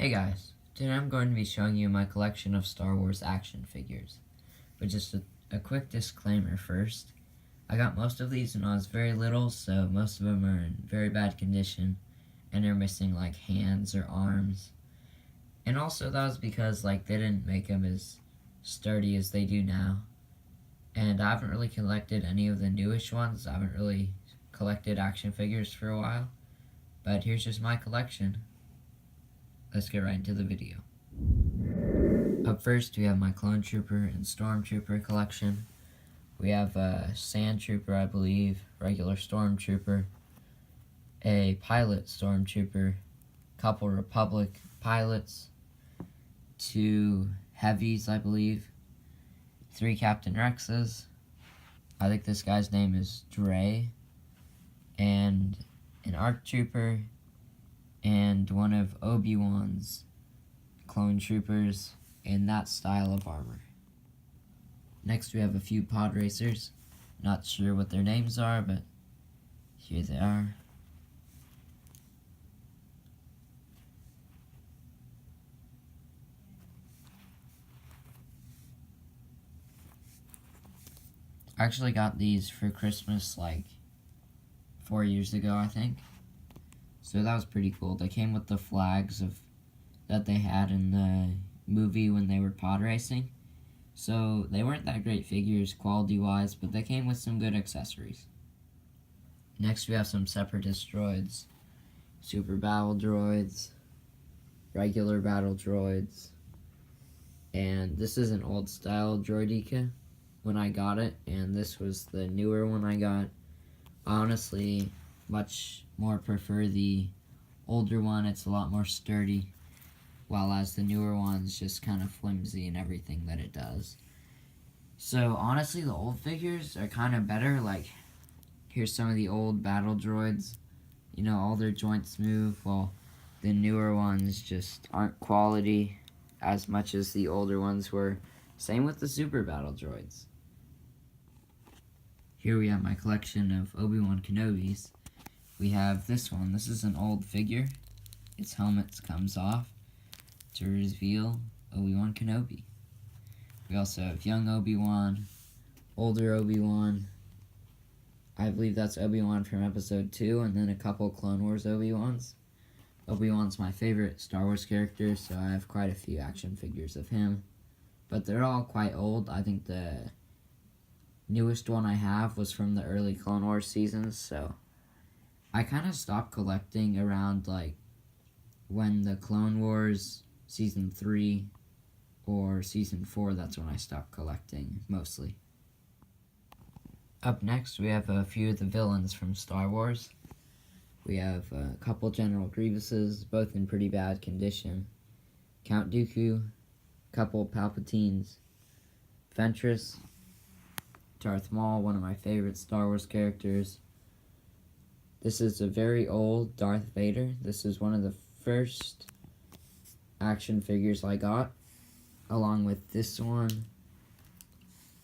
Hey guys, today I'm going to be showing you my collection of Star Wars action figures. But just a quick disclaimer first. I got most of these when I was very little, so most of them are in very bad condition, and they're missing like hands or arms. And also that was because they didn't make them as sturdy as they do now. And I haven't really collected any of the newish ones. I haven't really collected action figures for a while. But here's just my collection. Let's get right into the video. Up first, we have my Clone Trooper and Stormtrooper collection. We have a Sand Trooper, I believe, regular Stormtrooper, a Pilot Stormtrooper, couple Republic pilots, 2 Heavies, I believe, 3 Captain Rexes. I think this guy's name is Dre, and an ARC Trooper, and one of Obi-Wan's clone troopers in that style of armor. Next we have a few pod racers. Not sure what their names are, but here they are. I actually got these for Christmas 4 years ago, I think. So that was pretty cool. They came with the flags that they had in the movie when they were pod racing. So they weren't that great figures quality-wise, but they came with some good accessories. Next we have some Separatist droids. Super battle droids, regular battle droids, and this is an old style droideka when I got it, and this was the newer one I got. I honestly much more prefer the older one. It's a lot more sturdy, while as the newer one's just kind of flimsy in everything that it does. So honestly, the old figures are kind of better. Here's some of the old battle droids. You know, all their joints move, while the newer ones just aren't quality as much as the older ones were. Same with the super battle droids. Here we have my collection of Obi-Wan Kenobis. We have this one. This is an old figure. Its helmet comes off to reveal Obi-Wan Kenobi. We also have young Obi-Wan, older Obi-Wan. I believe that's Obi-Wan from episode 2, and then a couple Clone Wars Obi-Wans. Obi-Wan's my favorite Star Wars character, so I have quite a few action figures of him. But they're all quite old. I think the newest one I have was from the early Clone Wars seasons, so I kind of stopped collecting around when the Clone Wars Season 3 or Season 4, that's when I stopped collecting, mostly. Up next, we have a few of the villains from Star Wars. We have a couple General Grievuses, both in pretty bad condition. Count Dooku, couple Palpatines, Ventress, Darth Maul, one of my favorite Star Wars characters. This is a very old Darth Vader. This is one of the first action figures I got, along with this one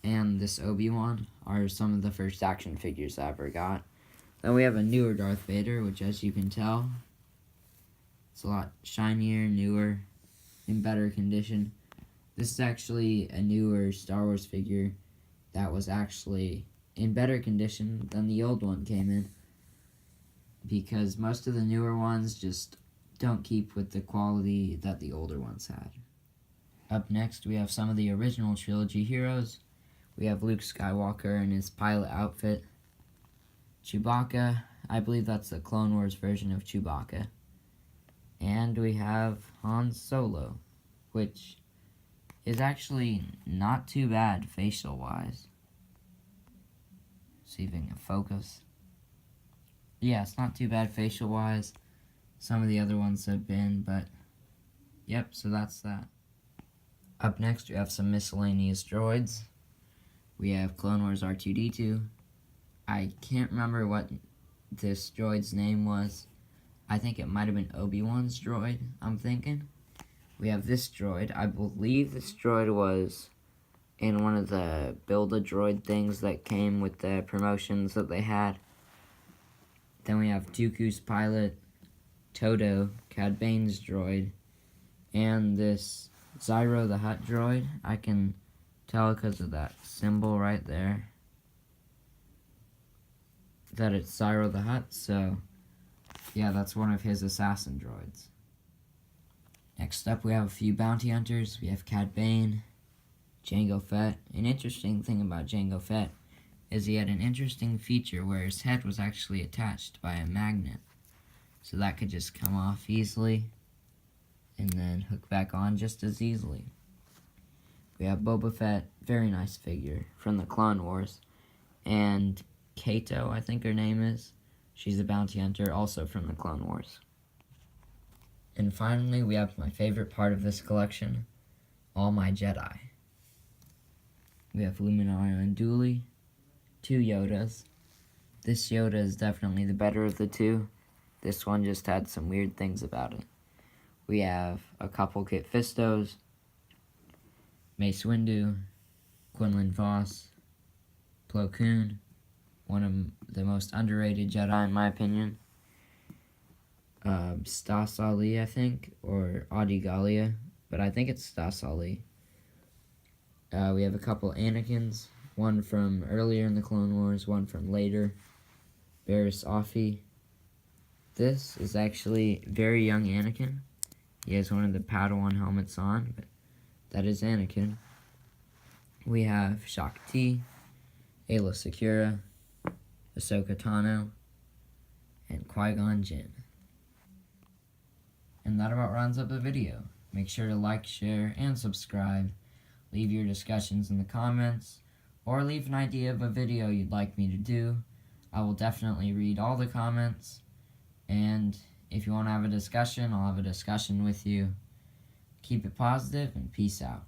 and this Obi-Wan are some of the first action figures I ever got. Then we have a newer Darth Vader, which, as you can tell, it's a lot shinier, newer, in better condition. This is actually a newer Star Wars figure that was actually in better condition than the old one came in, because most of the newer ones just don't keep with the quality that the older ones had. Up next, we have some of the original trilogy heroes. We have Luke Skywalker in his pilot outfit. Chewbacca, I believe that's the Clone Wars version of Chewbacca. And we have Han Solo, which is actually not too bad facial-wise. See if I can focus. Yeah, it's not too bad facial-wise. Some of the other ones have been, but yep, so that's that. Up next, we have some miscellaneous droids. We have Clone Wars R2-D2. I can't remember what this droid's name was. I think it might have been Obi-Wan's droid, I'm thinking. We have this droid. I believe this droid was in one of the Build-A-Droid things that came with the promotions that they had. Then we have Dooku's pilot, Todo, Cad Bane's droid, And this Zyro the Hutt droid, I can tell because of that symbol right there that it's Zyro the Hutt, so yeah, that's one of his assassin droids. Next up, we have a few bounty hunters. We have Cad Bane, Jango Fett. An interesting thing about Jango Fett is he had an interesting feature where his head was actually attached by a magnet, so that could just come off easily and then hook back on just as easily. We have Boba Fett, very nice figure from the Clone Wars, and Kato, I think her name is. She's a bounty hunter, also from the Clone Wars. And finally, we have my favorite part of this collection, all my Jedi. We have Luminario and Dooley, 2 Yodas. This Yoda is definitely the better of the two. This one just had some weird things about it. We have a couple Kit Fistos, Mace Windu, Quinlan Vos, Plo Koon, one of the most underrated Jedi in my opinion. Stas Ali, I think, or Adi Gallia, but I think it's Stas Ali. We have a couple Anakins, one from earlier in the Clone Wars, one from later, Barriss Offee. This is actually very young Anakin. He has one of the Padawan helmets on, but that is Anakin. We have Shaak Ti, Aayla Secura, Ahsoka Tano, and Qui-Gon Jinn. And that about rounds up the video. Make sure to like, share, and subscribe. Leave your discussions in the comments, or leave an idea of a video you'd like me to do. I will definitely read all the comments, and if you want to have a discussion, I'll have a discussion with you. Keep it positive, and peace out.